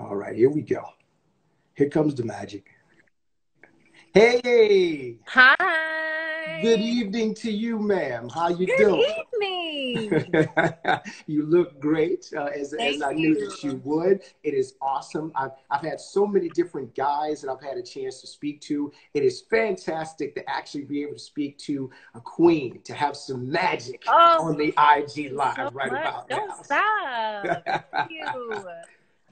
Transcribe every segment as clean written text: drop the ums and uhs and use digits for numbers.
All right, here we go. Here comes the magic. Hey, good Hi. evening to you, ma'am. How you Good doing? evening. You look great, as Thank I knew you. that you would. It is awesome. I've had so many different guys that I've had a chance to speak to. It is fantastic to actually be able to speak to a queen, to have some magic Oh, on the thank IG you so live right much. about Don't now. stop. Thank you.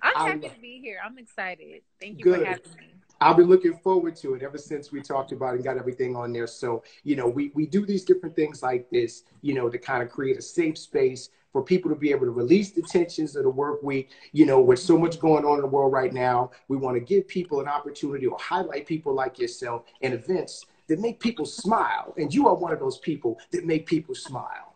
I'm I happy love to be here. I'm excited. Thank you for good. having me. I've been looking forward to it ever since we talked about it and got everything on there. So, we do these different things like this, to kind of create a safe space for people to be able to release the tensions of the work week. With so much going on in the world right now, we want to give people an opportunity or highlight people like yourself and events that make people smile. And you are one of those people that make people smile.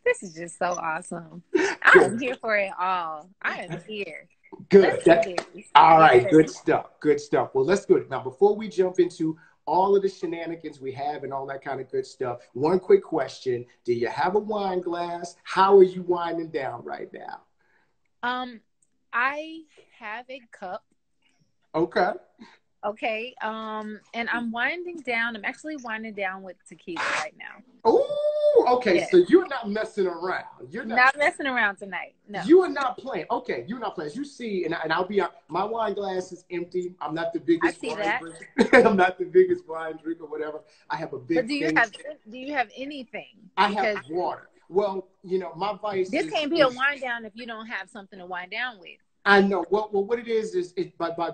This is just so awesome. I am Good. here for it all. I am here. Let's Good. do this. All right. Yes. Good stuff. Good stuff. Well, let's do it. Now, before we jump into all of the shenanigans we have and all that kind of good stuff, one quick question. Do you have a wine glass? How are you winding down right now? Um, I have a cup. Okay. Okay. And I'm winding down. I'm actually winding down with tequila right now. Oh, okay. Yes. So you're not messing around. Not messing around tonight. No. You are not playing. Okay, you're not playing. As you see, and I'll be honest, my wine glass is empty. I'm not the I biggest see wine that. drinker. I'm not the biggest wine drinker, whatever. I have a But big thing. do you have anything? I have Because water. Well, my vice this is, can't be a wind down if you don't have something to wind down with. I know. Well, what it is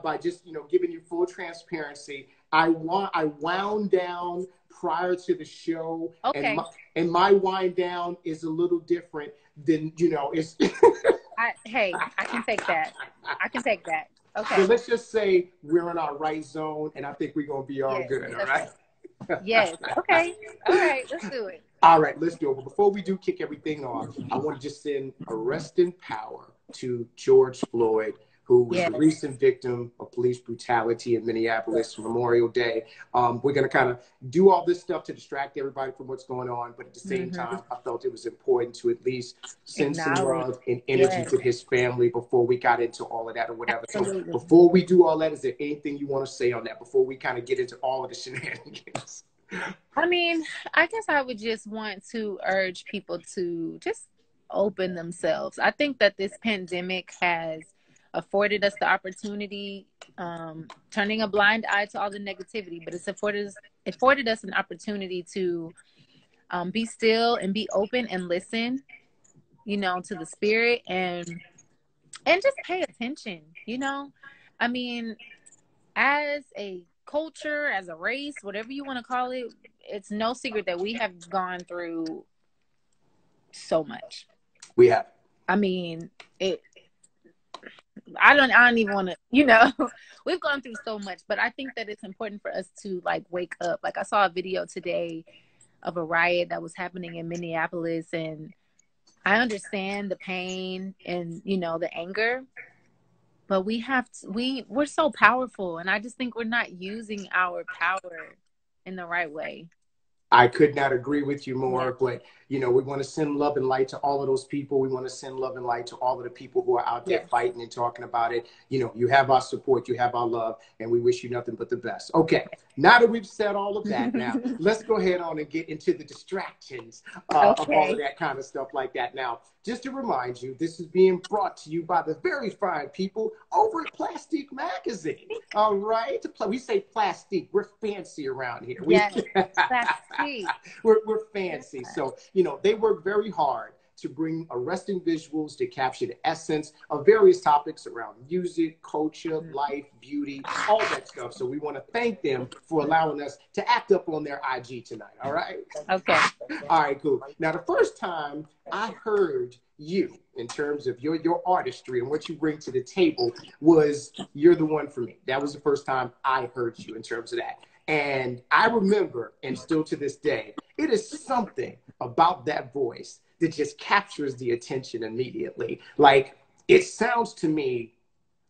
by just giving you full transparency. I wound down prior to the show, and Okay. my wind down is a little different than it's. I can take that. I can take that. So Okay. let's just say we're in our right zone, and I think we're gonna be all Yes. good. All right. Yes. Okay. All right. Let's do it. All right, let's do it. But before we do kick everything off, I want to just send a rest in power to George Floyd, who was the Yes. recent victim of police brutality in Minneapolis Memorial Day. We're going to kind of do all this stuff to distract everybody from what's going on, but at the same Mm-hmm. time, I felt it was important to at least send some Acknowledge. love and energy Yes. to his family before we got into all of that or whatever. So Absolutely. before we do all that, is there anything you want to say on that before we kind of get into all of the shenanigans? I mean, I guess I would just want to urge people to just open themselves. I think that this pandemic has afforded us the opportunity, turning a blind eye to all the negativity, but it's afforded us an opportunity to be still and be open and listen, to the spirit and just pay attention. I mean, as a culture, as a race, whatever you want to call it, it's no secret that we have gone through so much. We have. I mean, I don't even want to, we've gone through so much, but I think that it's important for us to like wake up. Like I saw a video today of a riot that was happening in Minneapolis, and I understand the pain and, the anger, but we're so powerful, and I just think we're not using our power in the right way. I could not agree with you more, Yeah. but we want to send love and light to all of those people. We want to send love and light to all of the people who are out there Yes. fighting and talking about it. You have our support, you have our love, and we wish you nothing but the best. Okay, now that we've said all of that, now let's go ahead on and get into the distractions of all of that kind of stuff like that. Now, just to remind you, this is being brought to you by the very fine people over at Plastic Magazine. All right, we say plastic. We're fancy around here. Yes, plastic. We're fancy. So, they work very hard to bring arresting visuals to capture the essence of various topics around music, culture, life, beauty, all that stuff. So we want to thank them for allowing us to act up on their IG tonight. All right? Okay. All right, cool. Now, the first time I heard you in terms of your artistry and what you bring to the table was You're the One for Me. That was the first time I heard you in terms of that. And I remember, and still to this day, it is something about that voice that just captures the attention immediately. Like, it sounds to me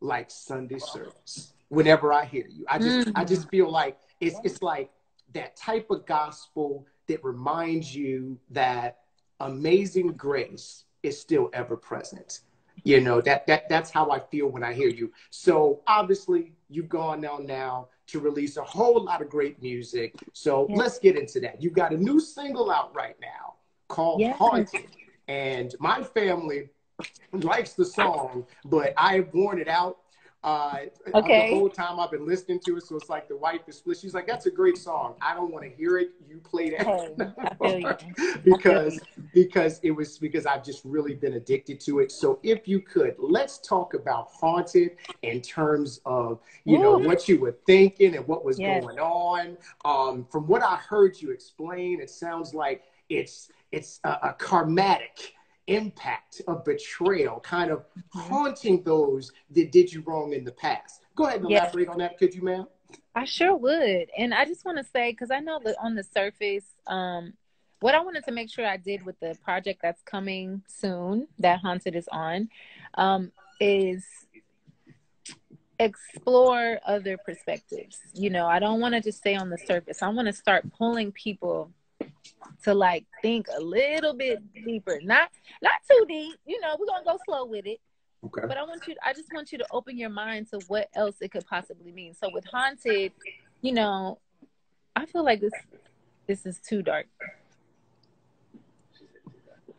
like Sunday service whenever I hear you. I just feel like it's like that type of gospel that reminds you that amazing grace is still ever present. You know, that's how I feel when I hear you. So obviously you've gone on now to release a whole lot of great music. So Yeah. let's get into that. You've got a new single out right now called Yes. Haunted. And my family likes the song, but I have worn it out the Okay. whole time I've been listening to it. So it's like the wife is split. She's like, "That's a great song. I don't want to hear it. You play Hey, that I feel you. I feel because you. because I've just really been addicted to it. So if you could, let's talk about Haunted in terms of Woo. what you were thinking and what was Yes. going on. From what I heard you explain, it sounds like it's a karmatic impact of betrayal, kind of Mhm. haunting those that did you wrong in the past. Go ahead and Yes. elaborate on that, could you, ma'am? I sure would. And I just want to say, because I know that on the surface, what I wanted to make sure I did with the project that's coming soon, that Haunted is on, is explore other perspectives. I don't want to just stay on the surface. I want to start pulling people to like think a little bit deeper. Not too deep. We're gonna go slow with it. Okay. But I just want you to open your mind to what else it could possibly mean. So with Haunted, you know, I feel like this is too dark.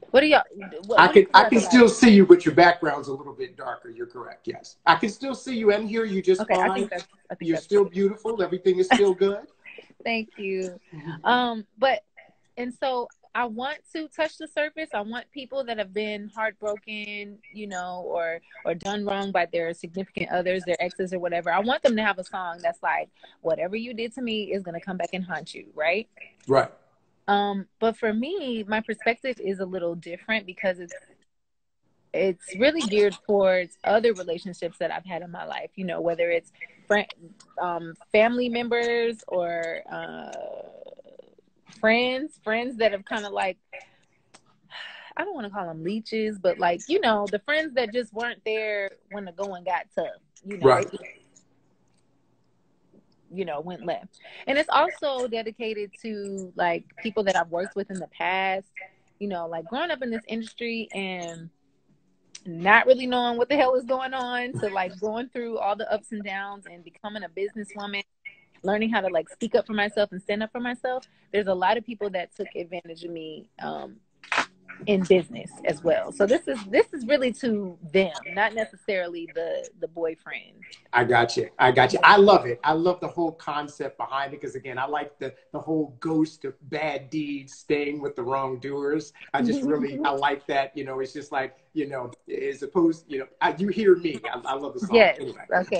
What do y'all what do you I feel can about still it? see you, but your background's a little bit darker. You're correct. Yes, I can still see you and hear you just Okay, fine. I think You're that's still good. beautiful. Everything is still good. Thank you. But and so I want to touch the surface. I want people that have been heartbroken, or done wrong by their significant others, their exes or whatever. I want them to have a song that's like, whatever you did to me is gonna come back and haunt you, right? Right. But for me, my perspective is a little different because it's really geared towards other relationships that I've had in my life, whether it's friend, family members or friends that have kind of like, I don't want to call them leeches, but like, the friends that just weren't there when the going got tough. They Right. just, went left. And it's also dedicated to like people that I've worked with in the past, like growing up in this industry and not really knowing what the hell is going on, to like going through all the ups and downs and becoming a businesswoman, learning how to like speak up for myself and stand up for myself. There's a lot of people that took advantage of me in business as well. So this is really to them, not necessarily the boyfriend. I got you. I got you. Yeah. I love it. I love the whole concept behind it because, again, I like the whole ghost of bad deeds staying with the wrongdoers. I like that. It's just like, as opposed, you hear me. I love the song. Yes. Anyway, Okay.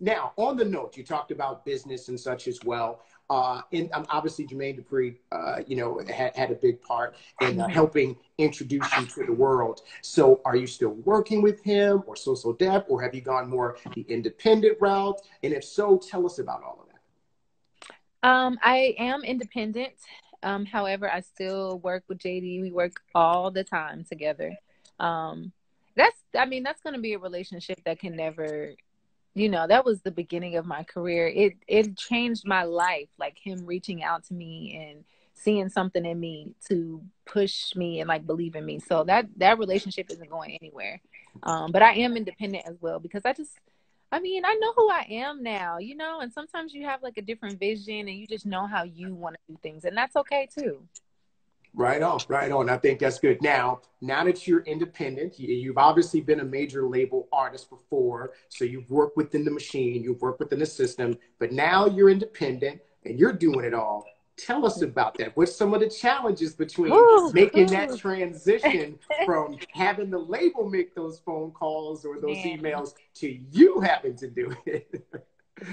now, on the note, you talked about business and such as well. And obviously, Jermaine Dupri, had a big part in helping introduce you to the world. So, are you still working with him, or So Def, or have you gone more the independent route? And if so, tell us about all of that. I am independent. However, I still work with JD. We work all the time together. Um, that's going to be a relationship that can never, that was the beginning of my career. It changed my life, like him reaching out to me and seeing something in me to push me and like believe in me. So that relationship isn't going anywhere. But I am independent as well because I know who I am now, and sometimes you have like a different vision and you just know how you want to do things, and that's okay too. Right on, right on. I think that's good. Now that you're independent, you've obviously been a major label artist before, so you've worked within the machine, you've worked within the system, but now you're independent and you're doing it all. Tell us about that. What's some of the challenges between Ooh, making that ooh. transition from having the label make those phone calls or those Man, emails to you having to do it?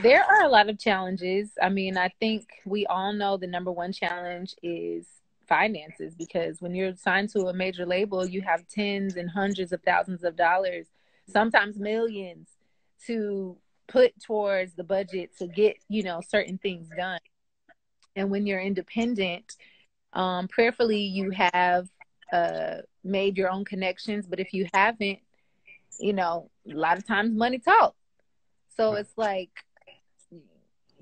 there are a lot of challenges. I think we all know the number one challenge is finances, because when you're signed to a major label, you have tens and hundreds of thousands of dollars, sometimes millions, to put towards the budget to get, certain things done. And when you're independent, prayerfully you have made your own connections, but if you haven't, a lot of times money talks. So it's like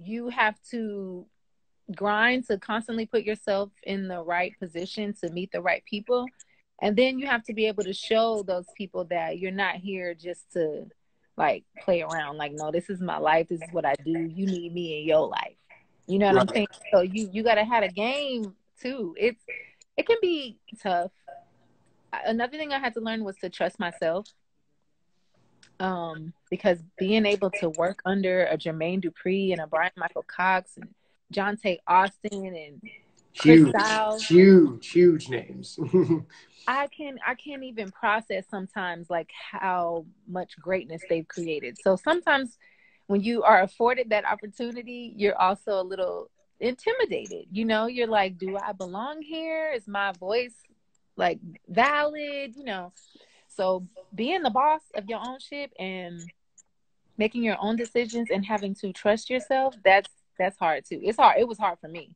you have to grind to constantly put yourself in the right position to meet the right people. And then you have to be able to show those people that you're not here just to like play around. Like, no, this is my life. This is what I do. You need me in your life. You know what I'm Right. saying? So you gotta have a game too. It can be tough. Another thing I had to learn was to trust myself. Because being able to work under a Jermaine Dupri and a Brian Michael Cox and Jonte Austin and Chris Styles, Huge names. I can't even process sometimes like how much greatness they've created. So sometimes when you are afforded that opportunity, you're also a little intimidated. You know, you're like, do I belong here? Is my voice like valid? You know, so being the boss of your own ship and making your own decisions and having to trust yourself, that's hard too. It's hard. It was hard for me.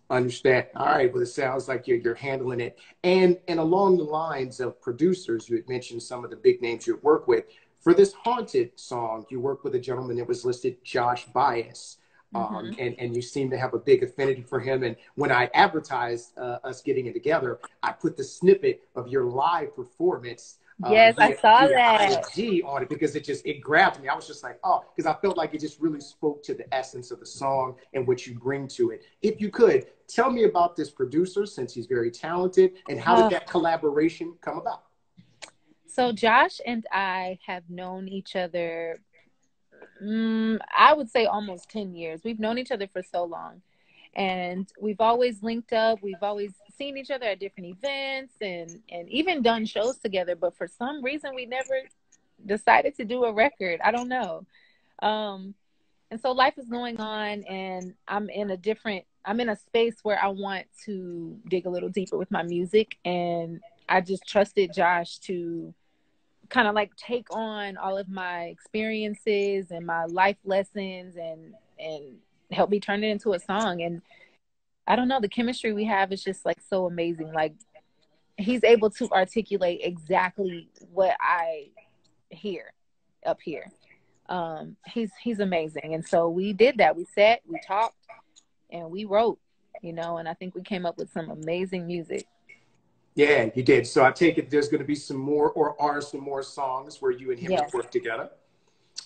Understand. All right. Well, it sounds like you're handling it. And along the lines of producers, you had mentioned some of the big names you work with. For this Haunted song, you worked with a gentleman that was listed, Josh Bias. Mm-hmm. And you seem to have a big affinity for him. And when I advertised us getting it together, I put the snippet of your live performance Yes, I saw via that. IG on it because it grabbed me. I was just like, oh, because I felt like it just really spoke to the essence of the song and what you bring to it. If you could tell me about this producer, since he's very talented, and how did that collaboration come about? So Josh and I have known each other, I would say almost 10 years. We've known each other for so long. And we've always linked up. We've always seen each other at different events and even done shows together. But for some reason, we never decided to do a record. I don't know. And so life is going on, and I'm in a space where I want to dig a little deeper with my music. And I just trusted Josh to kind of like take on all of my experiences and my life lessons and help me turn it into a song. And I don't know, the chemistry we have is just like so amazing. Like he's able to articulate exactly what I hear up here. He's amazing. And so we did that. We sat, we talked, and we wrote, and I think we came up with some amazing music. Yeah, you did. So I take it there's going to be some more, or are some more songs where you and him have Yes, worked together.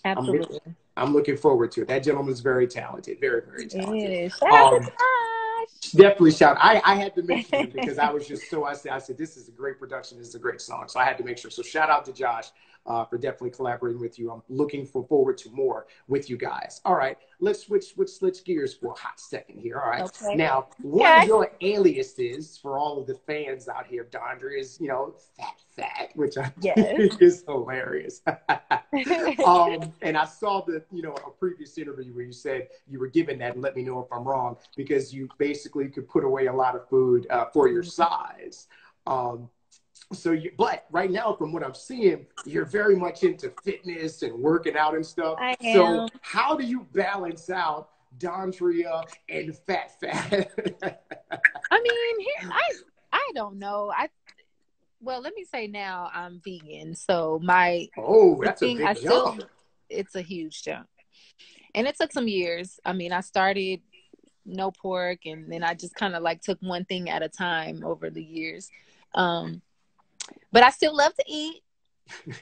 I'm absolutely. I'm looking forward to it. That gentleman's very talented, very, very It talented. is. Shout out to Um, Definitely shout. I had to mention him Josh. because I was just so I said this is a great production. This is a great song. So I had to make sure. So shout out to Josh for definitely collaborating with you. I'm looking forward to more with you guys. All right, let's switch gears for a hot second here. All right. Okay. Now, one of Okay. your aliases for all of the fans out here, Dondria, is Phatfffat, which I Yes. think is hilarious. And I saw a previous interview where you said you were given that, and let me know if I'm wrong, because you basically could put away a lot of food for your size. But right now, from what I'm seeing, you're very much into fitness and working out and stuff. I So am. how do you balance out Dondria and Phatfffat? I mean, I don't know. Well, let me say now I'm vegan. So Oh, that's a cooking, big jump. it's a huge jump. And it took some years. I mean, I started no pork, and then I just kind of like took one thing at a time over the years. But I still love to eat.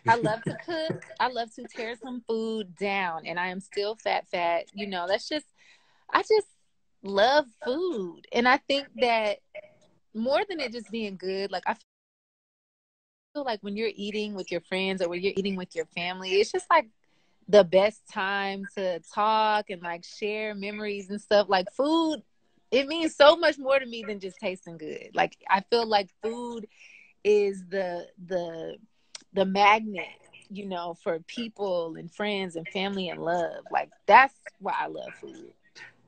I love to cook. I love to tear some food down, and I am still fat. I just love food. And I think that more than it just being good, like I feel like when you're eating with your friends or when you're eating with your family, it's just like the best time to talk and like share memories and stuff. Like food, it means so much more to me than just tasting good. Like I feel like food is the magnet, for people and friends and family and love. Like that's why I love food.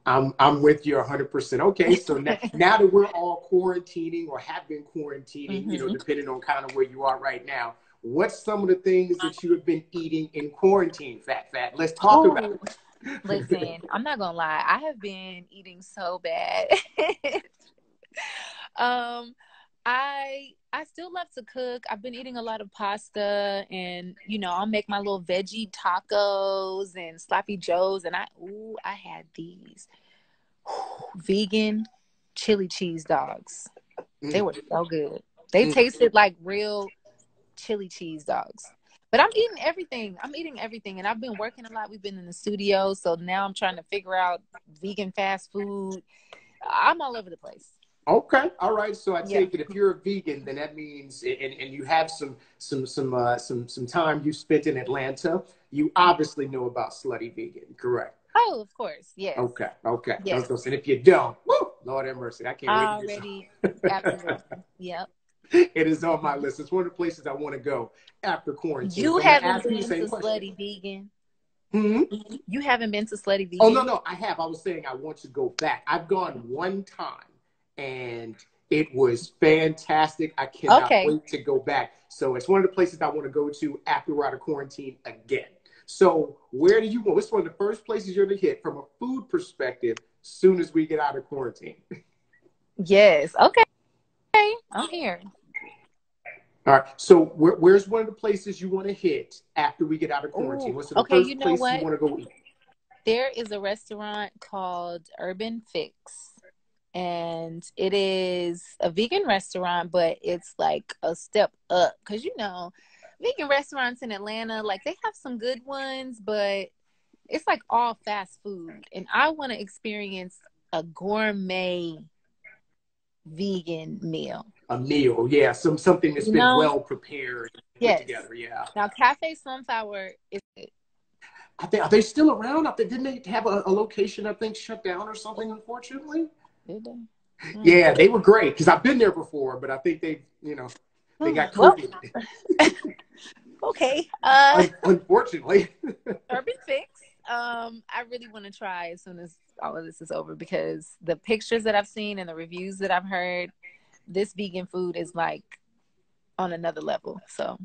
I'm with you 100%. Okay, so now that we're all quarantining or have been quarantining, Mm-hmm. depending on kind of where you are right now, what's some of the things that you have been eating in quarantine, Phatfffat? Let's talk about Oh, it. listen, I'm not gonna lie. I have been eating so bad. um, I still love to cook. I've been eating a lot of pasta, and I'll make my little veggie tacos and sloppy joes. And I had these vegan chili cheese dogs. They were so good. They tasted like real chili cheese dogs. But I'm eating everything. I'm eating everything. And I've been working a lot. We've been in the studio. So now I'm trying to figure out vegan fast food. I'm all over the place. Okay, all right. So I take it if you're a vegan, then that means, and you have some time you spent in Atlanta, you obviously know about Slutty Vegan, correct? Oh, of course, yes. Okay. Yes. And if you don't, woo, Lord have mercy, I can't wait to already, absolutely, yep. It is on my list. It's one of the places I want to go after quarantine. You so haven't been to Slutty Vegan? You haven't been to Slutty Vegan? Oh, no, I have. I was saying I want to go back. I've gone one time, and it was fantastic. I cannot wait to go back. So it's one of the places I want to go to after we're out of quarantine again. So where do you go? What's one of the first places you're going to hit from a food perspective as soon as we get out of quarantine? Yes. Okay. I'm here. All right. So where's one of the places you want to hit after we get out of quarantine? What's the first place you want to go eat? There is a restaurant called Urban Fix. And it is a vegan restaurant, but it's like a step up. Because, you know, vegan restaurants in Atlanta, like they have some good ones, but it's like all fast food. And I want to experience a gourmet vegan meal. A meal, yeah. Something that's been well prepared and put together, yeah. Now, Cafe Sunflower is it. I think, are they still around? Didn't they have a location, I think, shut down or something, unfortunately? Did they? Yeah, they were great because I've been there before, but I think they got COVID. Okay. Unfortunately. Urban Fix. I really want to try as soon as all of this is over because the pictures that I've seen and the reviews that I've heard, this vegan food is like on another level. So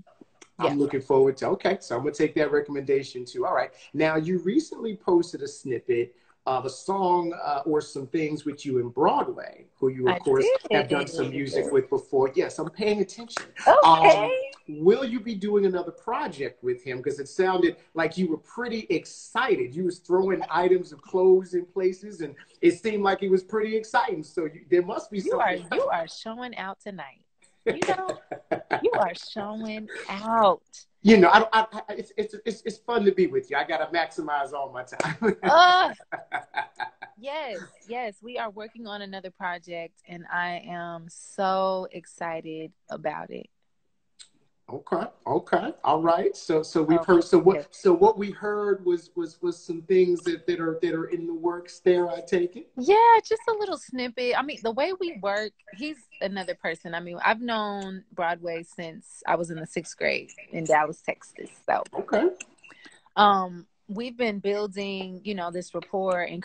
yeah. I'm looking forward to. Okay, so I'm gonna take that recommendation too. All right. Now you recently posted a snippet of a song or some things with you in Broadway, who you of course have done some music with before. Yes, I'm paying attention. Okay. Will you be doing another project with him? Because it sounded like you were pretty excited. You was throwing items of clothes in places, and it seemed like it was pretty exciting. So there must be something. You are showing out tonight. You know, you are showing out. You know, it's fun to be with you. I gotta maximize all my time. Yes, we are working on another project, and I am so excited about it. Okay, all right. So we've heard. So what we heard was some things that are in the works there. I take it. Yeah, just a little snippet. I mean, the way we work, he's another person. I mean, I've known Broadway since I was in the 6th grade in Dallas, Texas. So okay. We've been building, this rapport and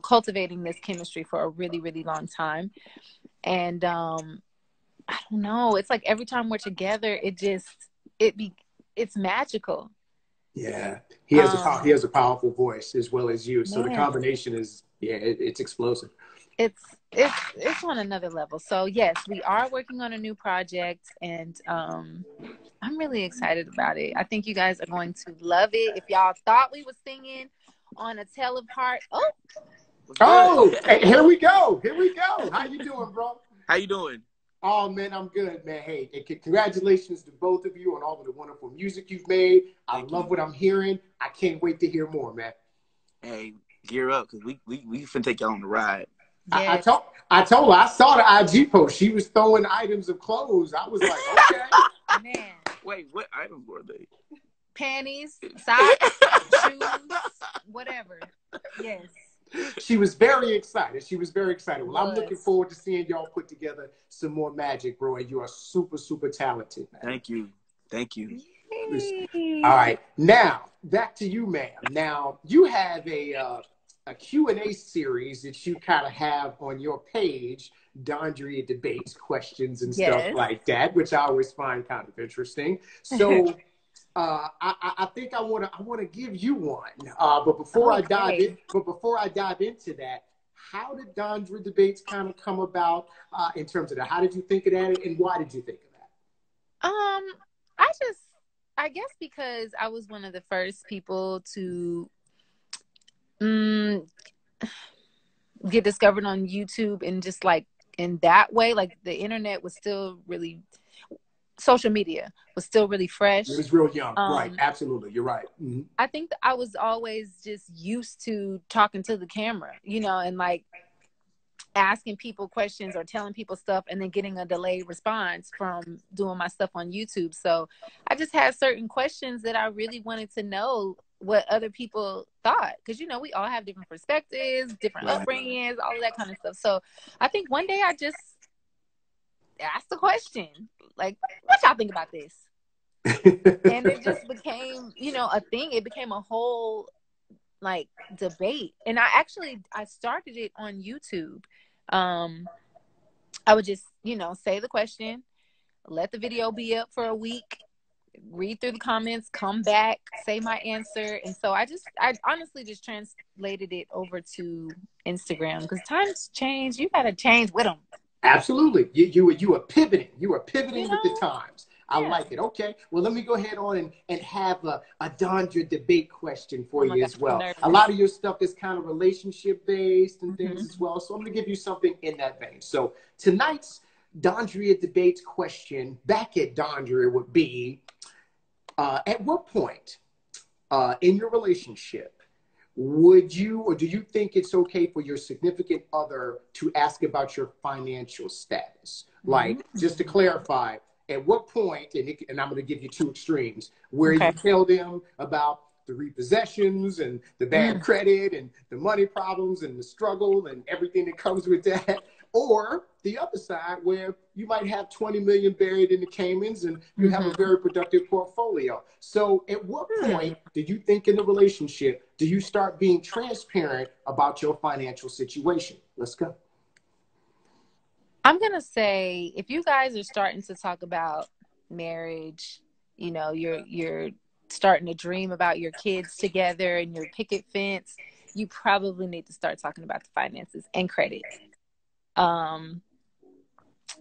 cultivating this chemistry for a really, really long time, and I don't know. It's like every time we're together, it's magical. Yeah, he has a powerful voice as well as you. So the combination is it's explosive. It's on another level. So yes, we are working on a new project, and I'm really excited about it. I think you guys are going to love it. If y'all thought we were singing on A Tale of Heart, hey, here we go. How you doing, bro? How you doing? Oh, man, I'm good, man. Hey, congratulations to both of you on all of the wonderful music you've made. I love what I'm hearing. I can't wait to hear more, man. Hey, gear up, because we finna take y'all on the ride. Yes. I told her, I saw the IG post. She was throwing items of clothes. I was like, okay. Man. Wait, what items were they? Panties, socks, shoes, whatever. Yes. She was very excited. Well, I'm looking forward to seeing y'all put together some more magic, bro. And you are super, super talented, man. Thank you. All right. Now, back to you, ma'am. Now, you have a Q&A series that you kind of have on your page, Dondria Debates, questions and stuff like that, which I always find kind of interesting. So I think I want to give you one. But before I dive into that, how did Dondria Debates kind of come about in terms of that? How did you think of that, and why did you think of that? I guess because I was one of the first people to get discovered on YouTube and just like in that way. Like the internet was still really, social media was still really fresh. It was real young. Right. Absolutely. You're right. Mm-hmm. I think that I was always just used to talking to the camera, you know, and like asking people questions or telling people stuff and then getting a delayed response from doing my stuff on YouTube. So I just had certain questions that I really wanted to know what other people thought. Because, you know, we all have different perspectives, different upbringings, all of that kind of stuff. So I think one day I just asked the question, like, what y'all think about this? And it just became, you know, a thing. It became a whole like debate. And I started it on YouTube. I would just, you know, say the question, let the video be up for a week, read through the comments, come back, say my answer. And so I honestly just translated it over to Instagram because times change. You got to change with them. Absolutely. You were pivoting. You were pivoting with the times. I like it. Okay. Well, let me go ahead on and have a Dondria debate question for you as well. A lot of your stuff is kind of relationship based and things as well. So I'm going to give you something in that vein. So tonight's Dondria debate question back at Dondria would be, at what point in your relationship would you, or do you think it's okay for your significant other to ask about your financial status? Like, just to clarify, at what point, and I'm going to give you two extremes, where you tell them about the repossessions and the bad credit and the money problems and the struggle and everything that comes with that, or the other side where you might have 20 million buried in the Caymans and you have a very productive portfolio. So at what point do you think in the relationship do you start being transparent about your financial situation? Let's go. I'm going to say, if you guys are starting to talk about marriage, you know, you're starting to dream about your kids together and your picket fence, you probably need to start talking about the finances and credit.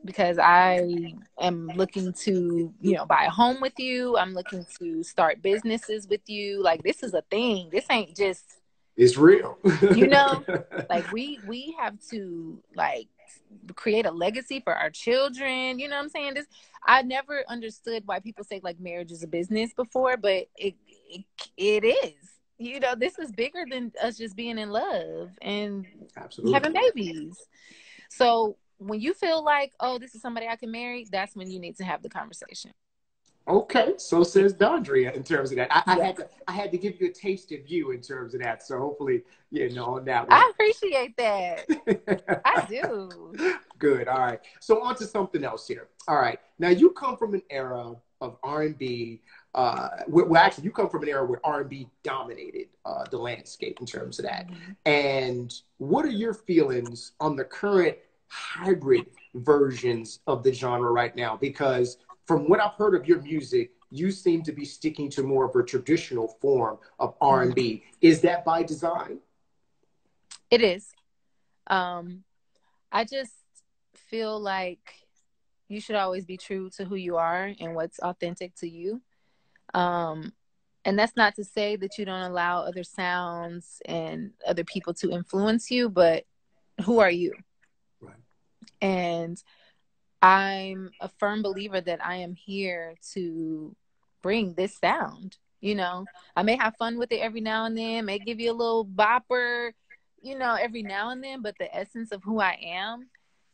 Because I am looking to, you know, buy a home with you. I'm looking to start businesses with you. Like, this is a thing. This ain't just, it's real. You know, like we have to like create a legacy for our children. You know what I'm saying? I never understood why people say like marriage is a business before, but it is. You know, this is bigger than us just being in love and having babies. So when you feel like, oh, this is somebody I can marry, that's when you need to have the conversation. Okay, so says Dondria in terms of that. I had to give you a taste of you in terms of that. So hopefully, you know, on that one. I appreciate that. I do. Good. All right. So on to something else here. All right. Now you come from an era of R&B. Well, actually, you come from an era where R&B dominated the landscape in terms of that. And what are your feelings on the current hybrid versions of the genre right now? Because from what I've heard of your music, you seem to be sticking to more of a traditional form of R&B. Is that by design? It is. I just feel like you should always be true to who you are and what's authentic to you. And that's not to say that you don't allow other sounds and other people to influence you, but who are you? Right. And I'm a firm believer that I am here to bring this sound. You know, I may have fun with it every now and then, may give you a little bopper, you know, every now and then, but the essence of who I am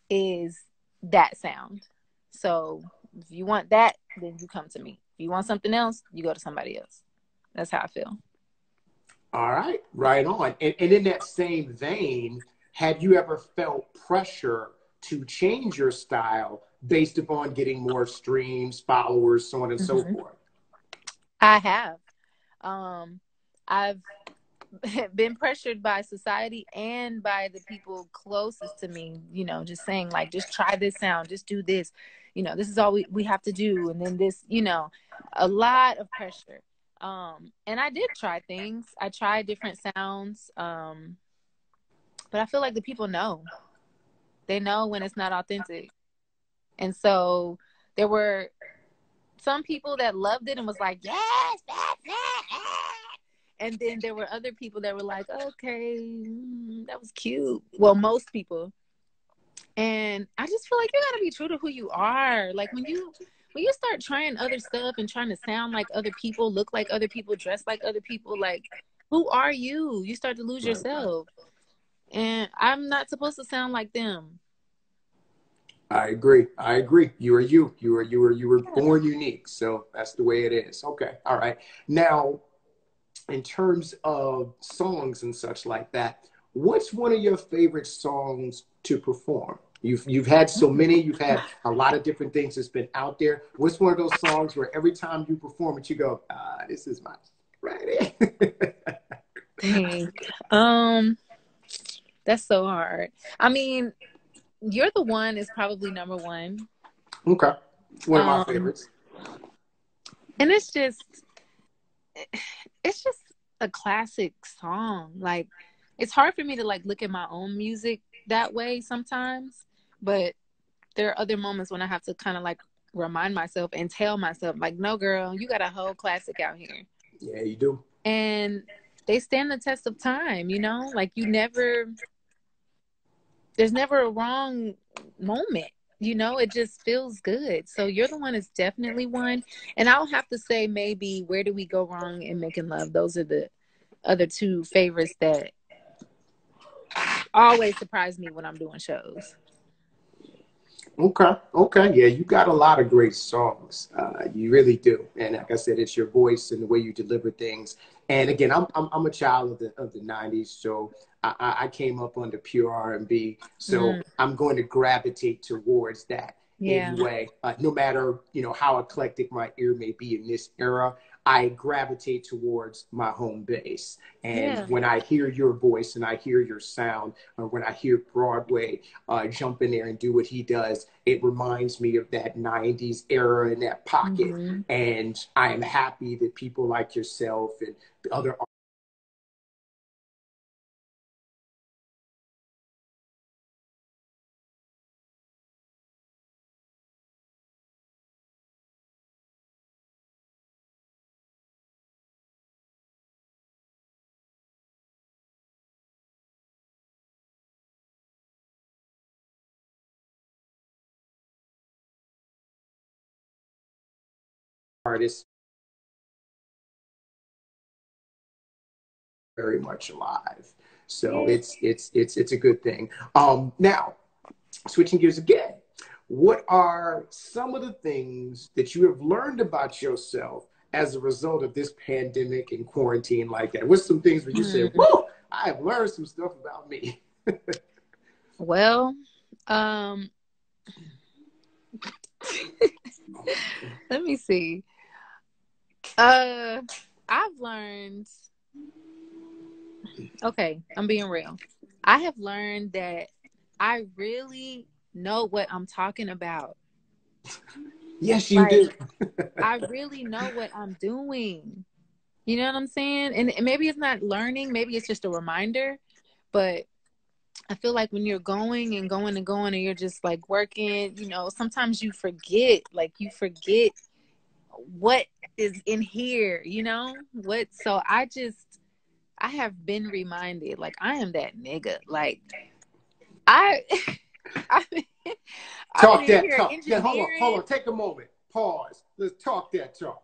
is that sound. So if you want that, then you come to me. If you want something else, you go to somebody else. That's how I feel. All right. Right on. And in that same vein, have you ever felt pressure to change your style based upon getting more streams, followers, so on and so forth? I have. I've been pressured by society and by the people closest to me, you know, just saying like, just try this sound, just do this, you know, this is all we have to do. And then this, you know, a lot of pressure. And I did try things. I tried different sounds. But I feel like the people know. They know when it's not authentic. And so there were some people that loved it and was like, yes, that's it. And then there were other people that were like, okay, that was cute. Well, most people. And I just feel like you gotta be true to who you are. Like when you start trying other stuff and trying to sound like other people, look like other people, dress like other people, like who are you? You start to lose yourself. And I'm not supposed to sound like them. I agree. I agree. You are you. You were born unique. So that's the way it is. Okay. All right. Now, in terms of songs and such like that, what's one of your favorite songs to perform? You've had so many. You've had a lot of different things that's been out there. What's one of those songs where every time you perform it, you go, this is my right here. Dang. That's so hard. I mean, You're the One is probably number one. Okay. One of my favorites. And it's just a classic song. Like, it's hard for me to like look at my own music that way sometimes, but there are other moments when I have to kind of like remind myself and tell myself like, no girl, you got a whole classic out here. Yeah, you do. And they stand the test of time, you know? Like there's never a wrong moment. You know, it just feels good. So You're the One is definitely one. And I'll have to say maybe Where Do We Go Wrong in Making Love. Those are the other two favorites that always surprise me when I'm doing shows. Okay. Okay. Yeah, you got a lot of great songs. You really do. And like I said, it's your voice and the way you deliver things. And again, I'm a child of the '90s, so I came up under pure R&B. So I'm going to gravitate towards that anyway. No matter how eclectic my ear may be in this era, I gravitate towards my home base. And when I hear your voice and I hear your sound, or when I hear Broadway jump in there and do what he does, it reminds me of that '90s era and that pocket. And I am happy that people like yourself and the other artists very much alive. So it's a good thing. Now, switching gears again, what are some of the things that you have learned about yourself as a result of this pandemic and quarantine like that? What's some things where you say, whoa, I have learned some stuff about me? Well, let me see. I've learned, okay, I'm being real. I have learned that I really know what I'm talking about. Yes, you do. I really know what I'm doing. You know what I'm saying? And maybe it's not learning, maybe it's just a reminder, but I feel like when you're going and going and going and you're just like working, sometimes you forget what is in here, so I have been reminded, like, I am that nigga. Like, I, talk that talk. Yeah, hold on. Take a moment. Pause. Let's talk that talk.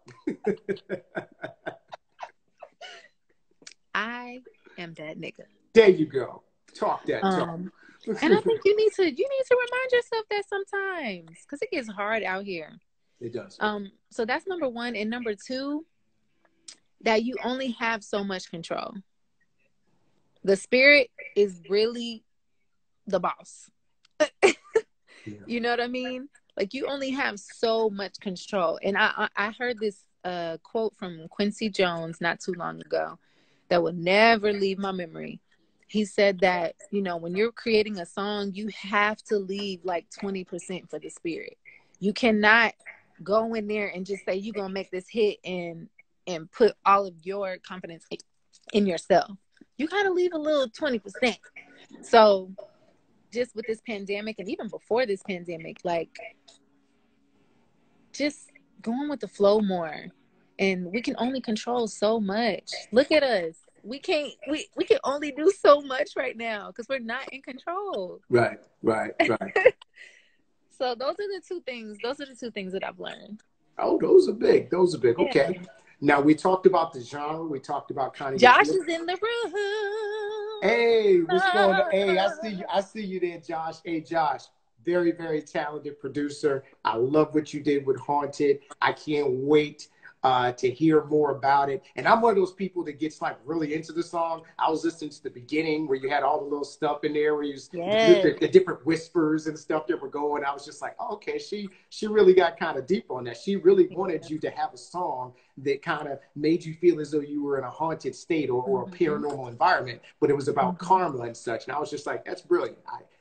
I am that nigga. There you go. Talk that talk. And I think you need to remind yourself that sometimes, because it gets hard out here. It does. So that's number one. And number two, that you only have so much control. The spirit is really the boss. You know what I mean? Like, you only have so much control. And I heard this quote from Quincy Jones not too long ago that will never leave my memory. He said that, when you're creating a song, you have to leave like 20% for the spirit. You cannot go in there and just say you're going to make this hit and put all of your confidence in yourself. You got to leave a little 20%. So just with this pandemic, and even before this pandemic, like, just going with the flow more. And we can only control so much. Look at us. we can't. We can only do so much right now because we're not in control. Right. So those are the two things. Those are the two things that I've learned. Oh, those are big. Those are big. Yeah. Okay. Now we talked about the genre. We talked about kind of. Josh is in the room. Hey, what's going on? Hey, I see you. I see you there, Josh. Hey, Josh. Very, very talented producer. I love what you did with Haunted. I can't wait to hear more about it. And I'm one of those people that gets like really into the song. I was listening to the beginning where you had all the little stuff in there where you the different whispers and stuff that were going. I was just like, oh, okay, she really got kind of deep on that. She really wanted you to have a song that kind of made you feel as though you were in a haunted state or a paranormal environment, but it was about karma and such. And I was just like, that's brilliant.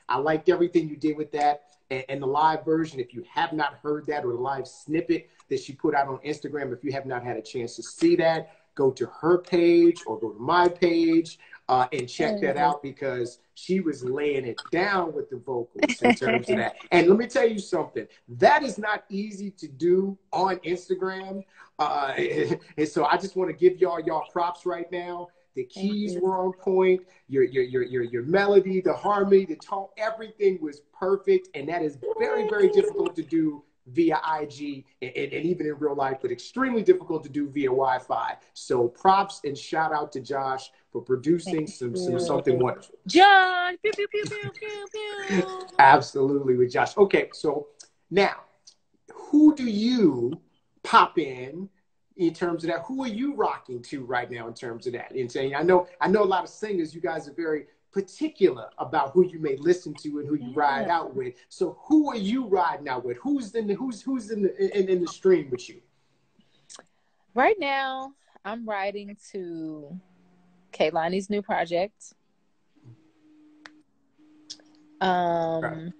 I liked everything you did with that. And the live version, if you have not heard that, or the live snippet that she put out on Instagram, if you have not had a chance to see that, go to her page or go to my page and check that out, because she was laying it down with the vocals in terms of that. And let me tell you something, that is not easy to do on Instagram. And so I just want to give y'all props right now. The keys were on point. Your melody, the harmony, the tone, everything was perfect. And that is very, very difficult to do via IG and even in real life, but extremely difficult to do via Wi-Fi. So props and shout out to Josh for producing something wonderful. Josh, pew, pew, pew, pew, pew, pew. Absolutely with Josh. Okay, so now, who do you pop in terms of that? Who are you rocking to right now in terms of that? And saying, I know a lot of singers, you guys are very particular about who you may listen to and who you ride out with. So who are you riding out with? Who's in the stream with you? Right now, I'm riding to Kehlani's new project. I'm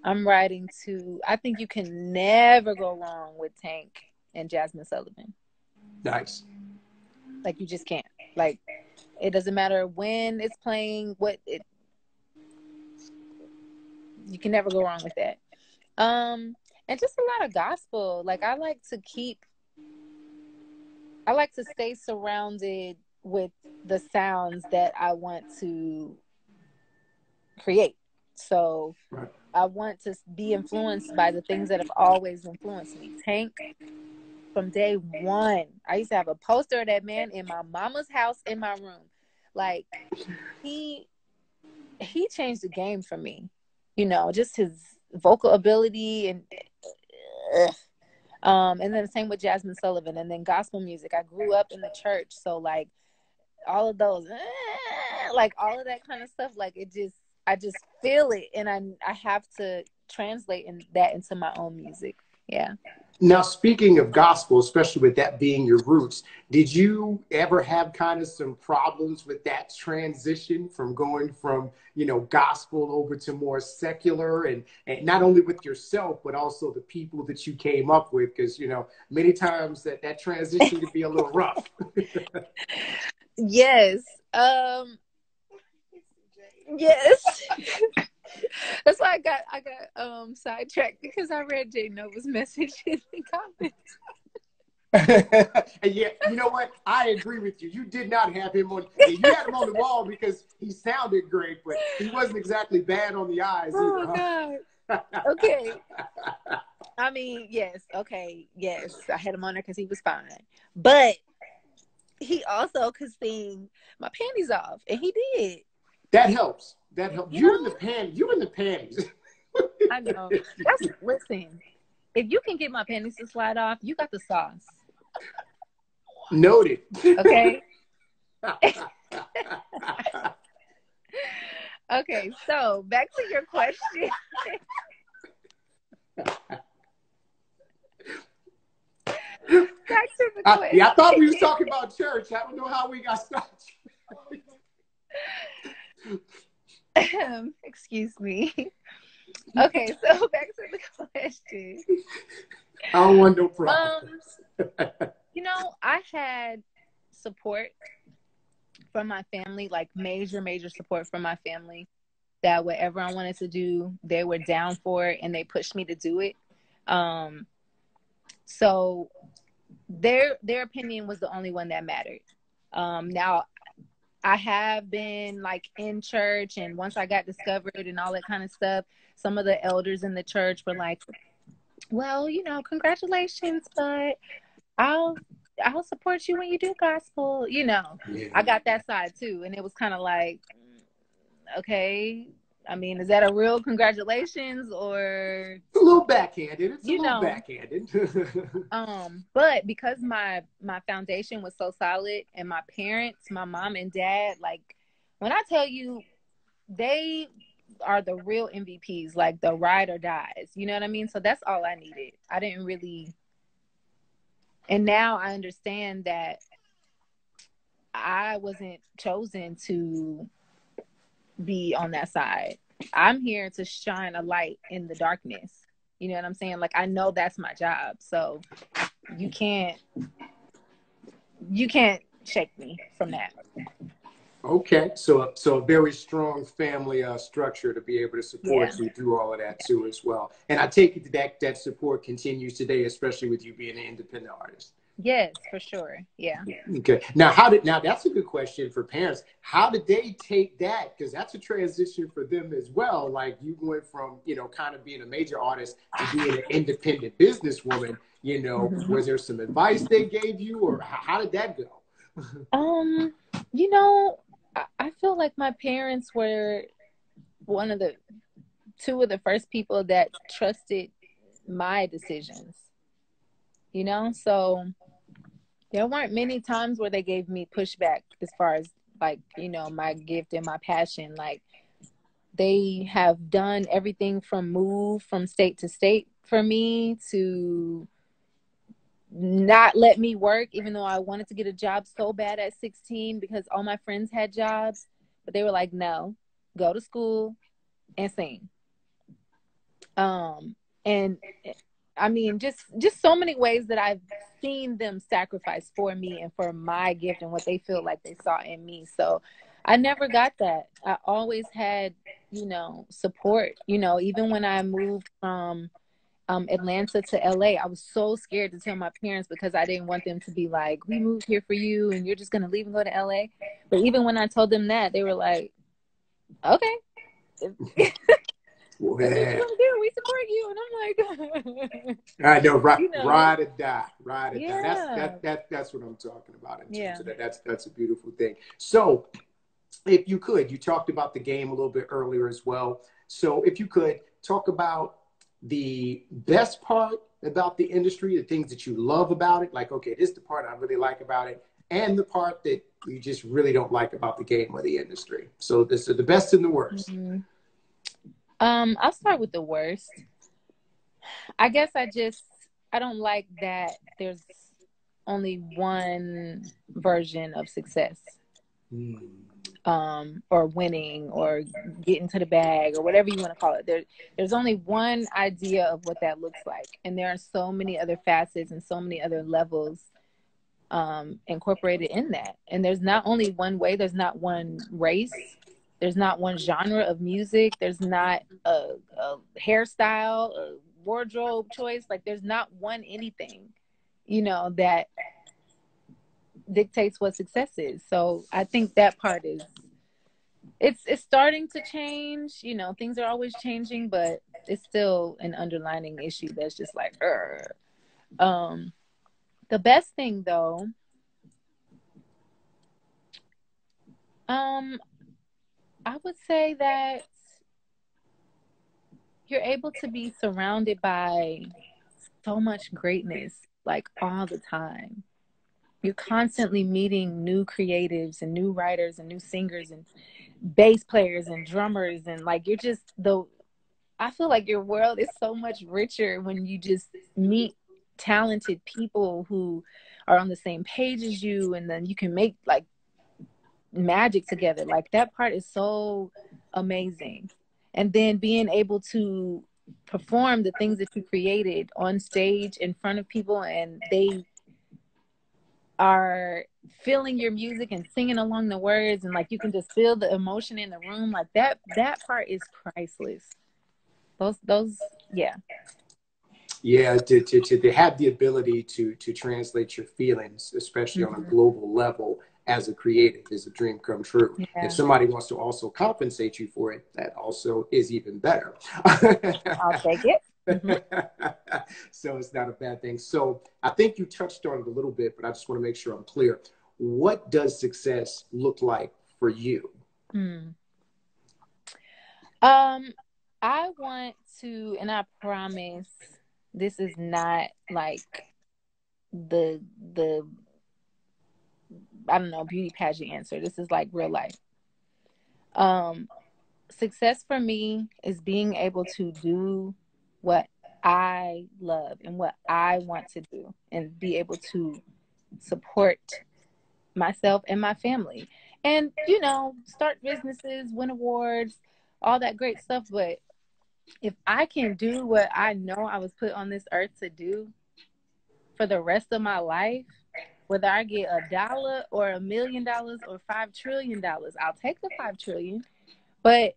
riding to, I think you can never go wrong with Tank and Jasmine Sullivan. Nice. Like, you just can't. Like, it doesn't matter when it's playing, you can never go wrong with that. And just a lot of gospel. Like, I like to stay surrounded with the sounds that I want to create. So I want to be influenced by the things that have always influenced me. Tank, from day one, I used to have a poster of that man in my mama's house in my room. Like, he changed the game for me, you know, just his vocal ability and then the same with Jasmine Sullivan, and then gospel music. I grew up in the church, so like all of those, like all of that kind of stuff, like I just feel it, and I have to translate that into my own music. Yeah. Now, speaking of gospel, especially with that being your roots, did you ever have kind of some problems with that transition from going from, you know, gospel over to more secular, and not only with yourself, but also the people that you came up with? Because, you know, many times that transition could be a little rough. Yes. Yes. That's why I got sidetracked, because I read Jay Nova's message in the comments. Yeah, you know what? I agree with you. You did not have him on. You had him on the wall because he sounded great, but he wasn't exactly bad on the eyes either. Oh, God. Okay. I mean, yes. Okay. Yes. I had him on there because he was fine. But he also could sing my panties off, and he did. That helps. That helps. You in the panties. I know. Listen, if you can get my panties to slide off, you got the sauce. Noted. Okay. Okay, so back to your question. Back to the question. Yeah, I thought we was talking about church. I don't know how we got started. Excuse me. Okay, so back to the question. I don't want no problems. You know, I had support from my family, like major support from my family, that whatever I wanted to do, they were down for it, and they pushed me to do it. So their opinion was the only one that mattered. Now I have been like in church, and once I got discovered and all that kind of stuff, some of the elders in the church were like, well, you know, congratulations, but I'll I'll support you when you do gospel. You know, Yeah. I got that side too, and it was kind of like, okay, I mean, is that a real congratulations, or It's a little backhanded. It's a you little know? backhanded. But because my foundation was so solid, and my parents, my mom and dad, like when I tell you, they are the real MVPs, like the ride or dies. You know what I mean? So that's all I needed. I didn't really, and now I understand that I wasn't chosen to be on that side. I'm here to shine a light in the darkness. You know what I'm saying? Like I know that's my job. So you can't shake me from that. Okay, so a very strong family structure to be able to support you through all of that too as well. And I take it that support continues today, especially with you being an independent artist. Yes, for sure. Yeah. Okay. Now that's a good question for parents. How did they take that? Because that's a transition for them as well. Like you went from, you know, kind of being a major artist to being an independent businesswoman, you know, was there some advice they gave you, or how did that go? You know, I feel like my parents were two of the first people that trusted my decisions, you know? So there weren't many times where they gave me pushback as far as like, you know, my gift and my passion. Like they have done everything from move from state to state for me to not let me work, even though I wanted to get a job so bad at 16 because all my friends had jobs, but they were like, no, go to school and sing. And I mean, just so many ways that I've seen them sacrifice for me and for my gift and what they feel like they saw in me. So I never got that. I always had, you know, support, you know, even when I moved from Atlanta to LA, I was so scared to tell my parents because I didn't want them to be like, we moved here for you and you're just going to leave and go to LA. But even when I told them that, they were like, okay. Well, That's what you want to do. We support you. And I'm like, I know, you know, ride or die, yeah. That's what I'm talking about in terms of that. That's a beautiful thing. So, if you could, you talked about the game a little bit earlier as well. So, if you could talk about the best part about the industry, the things that you love about it, like, okay, this is the part I really like about it, and the part that you just really don't like about the game or the industry. So, this is the best and the worst. Mm-hmm. I'll start with the worst. I guess I don't like that there's only one version of success. Or winning or getting to the bag or whatever you want to call it. There's only one idea of what that looks like. And there are so many other facets and so many other levels incorporated in that. And there's not only one way, there's not one race. There's not one genre of music. There's not a hairstyle, a wardrobe choice. Like there's not one anything, you know, that dictates what success is. So I think that part is, it's starting to change. You know, things are always changing, but it's still an underlining issue that's just like, the best thing though, I would say that you're able to be surrounded by so much greatness, like all the time. You're constantly meeting new creatives and new writers and new singers and bass players and drummers. And like, I feel like your world is so much richer when you just meet talented people who are on the same page as you. And then you can make like magic together. Like that part is so amazing. And then being able to perform the things that you created on stage in front of people, and they are feeling your music and singing along the words, and like you can just feel the emotion in the room. Like that part is priceless. Those yeah. Yeah, to have the ability to translate your feelings, especially on a global level, as a creative is a dream come true. Yeah. If somebody wants to also compensate you for it, that also is even better. I'll take it. So it's not a bad thing. So I think you touched on it a little bit, but I just want to make sure I'm clear. What does success look like for you? I want to, and I promise this is not like the I don't know, beauty pageant answer. This is like real life. Success for me is being able to do what I love and what I want to do, and be able to support myself and my family, and start businesses, win awards, all that great stuff. But if I can do what I know I was put on this earth to do for the rest of my life, whether I get $1 or $1 million or $5 trillion, I'll take the 5 trillion. But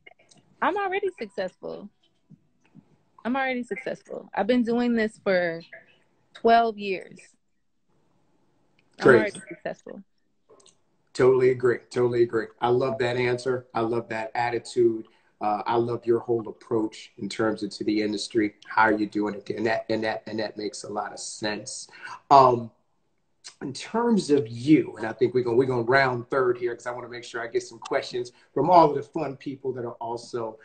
I'm already successful. I've been doing this for 12 years. I'm already successful. Totally agree. I love that answer. I love that attitude. I love your whole approach in terms of to the industry. How are you doing it? And that makes a lot of sense. In terms of you, and I think we're gonna round third here, because I want to make sure I get some questions from all of the fun people that are also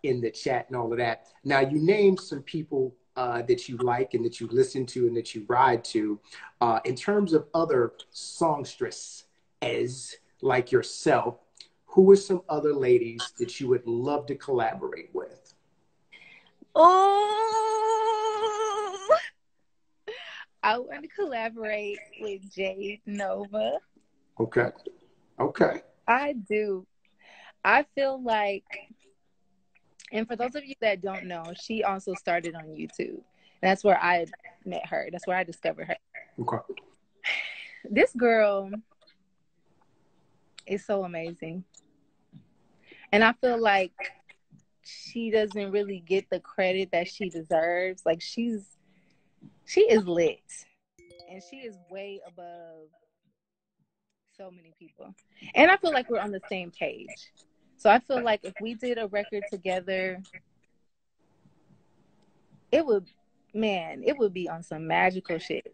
in the chat and all of that. Now, you named some people that you like and that you listen to and that you ride to. In terms of other songstress as like yourself, who are some other ladies that you would love to collaborate with? Oh, I want to collaborate with Jade Nova. Okay. I do. I feel like, and for those of you that don't know, she also started on YouTube. That's where I met her. That's where I discovered her. Okay. This girl is so amazing. And I feel like she doesn't really get the credit that she deserves. Like, she is lit. And she is way above so many people. And I feel like we're on the same page. So I feel like if we did a record together, it would be on some magical shit.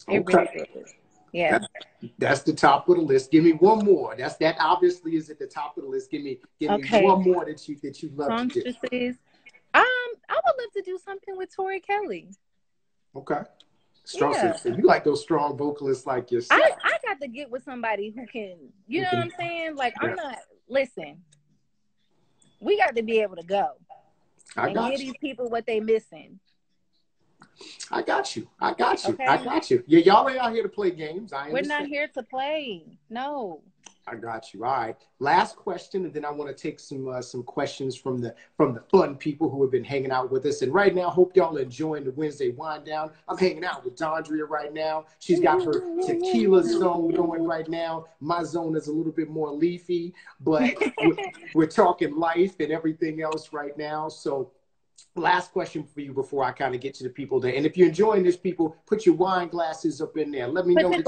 It really would. Yeah. That's the top of the list. Give me one more. That obviously is at the top of the list. Give me one more that you love to do. I would love to do something with Tori Kelly. Okay. Strong. Yeah. So you like those strong vocalists like yourself. I got to get with somebody who can, know what I'm saying? Like, yeah. Listen, we got to be able to go and give these people what they missing. I got you. Okay. I got you. Yeah, y'all ain't out here to play games. We're not here to play. No. I got you. All right. Last question, and then I want to take some questions from the fun people who have been hanging out with us. And right now, hope y'all are enjoying the Wednesday wind down. I'm hanging out with Dondria right now. She's got her tequila zone going right now. My zone is a little bit more leafy, but we're talking life and everything else right now. So last question for you before I kind of get to the people there. And if you're enjoying this, people, put your wine glasses up in there. Let me know that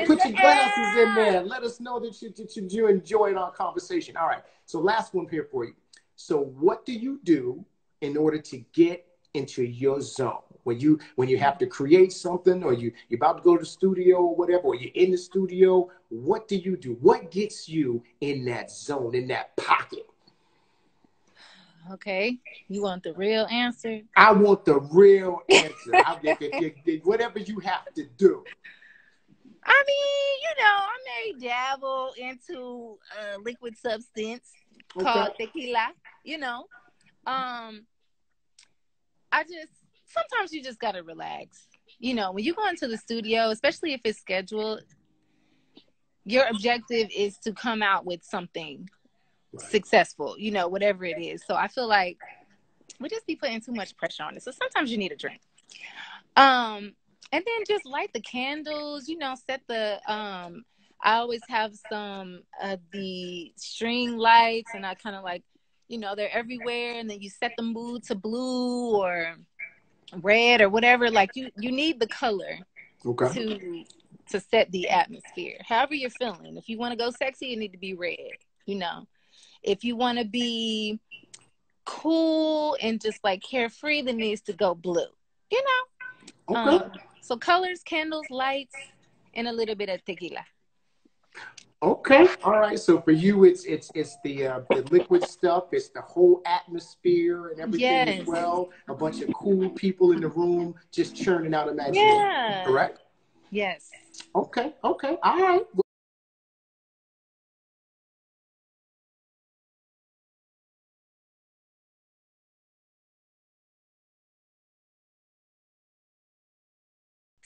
put your glasses in there. Let us know that you're enjoying our conversation. All right. So last one here for you. So what do you do in order to get into your zone? When you have to create something, or you're about to go to the studio or whatever, or you're in the studio, what do you do? What gets you in that zone, in that pocket? Okay, you want the real answer? I want the real answer. Whatever you have to do. I mean, I may dabble into a liquid substance called tequila. Sometimes you just gotta relax. When you go into the studio, especially if it's scheduled, your objective is to come out with something successful, whatever it is. So I feel like we just be putting too much pressure on it. So sometimes you need a drink. And then just light the candles, set the I always have some of the string lights, and I kind of like, they're everywhere, and then you set the mood to blue or red or whatever. Like you need the color to set the atmosphere. However you're feeling. If you want to go sexy, it need to be red. You know, if you want to be cool and just like carefree, then it needs to go blue. You know. Okay. So colors, candles, lights, and a little bit of tequila. Okay. All right. So for you, it's the liquid stuff. It's the whole atmosphere and everything as Yes. well. A bunch of cool people in the room just churning out imagination. Yeah. Correct? Yes. Okay. Okay. All right.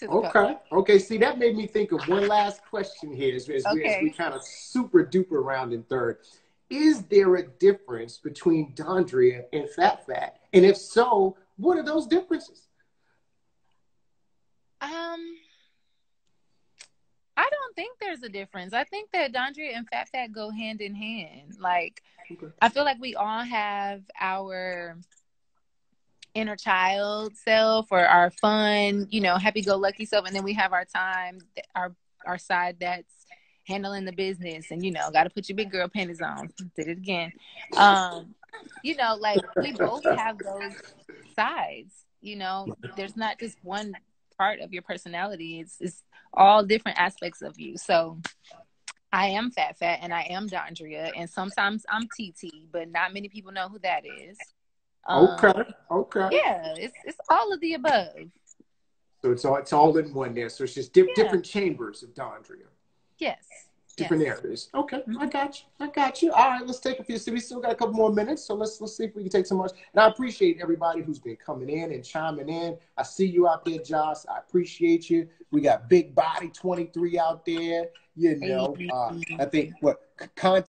Okay. Okay. See, that made me think of one last question here as we kind of super duper round in third. Is there a difference between Dondria and Phatfffat? And if so, what are those differences? I don't think there's a difference. I think that Dondria and Phatfffat go hand in hand. Like, Okay. I feel like we all have our inner child self or our fun, you know, happy-go-lucky self, and then we have our time, our side that's handling the business, and you know, got to put your big girl panties on. Did it again. You know, like we both have those sides. You know, there's not just one part of your personality. It's all different aspects of you. So I am Phatfffat and I am Dondria, and sometimes I'm TT, but not many people know who that is. Okay. Okay. Yeah, it's all of the above. So it's all in one there. So it's just different chambers of Dondria. Yes. Different areas. Okay, I got you. I got you. All right, let's take a few. So we still got a couple more minutes, so let's see if we can take some more. And I appreciate everybody who's been coming in and chiming in. I see you out there, Josh. I appreciate you. We got Big Body 23 out there. You know, I think what content.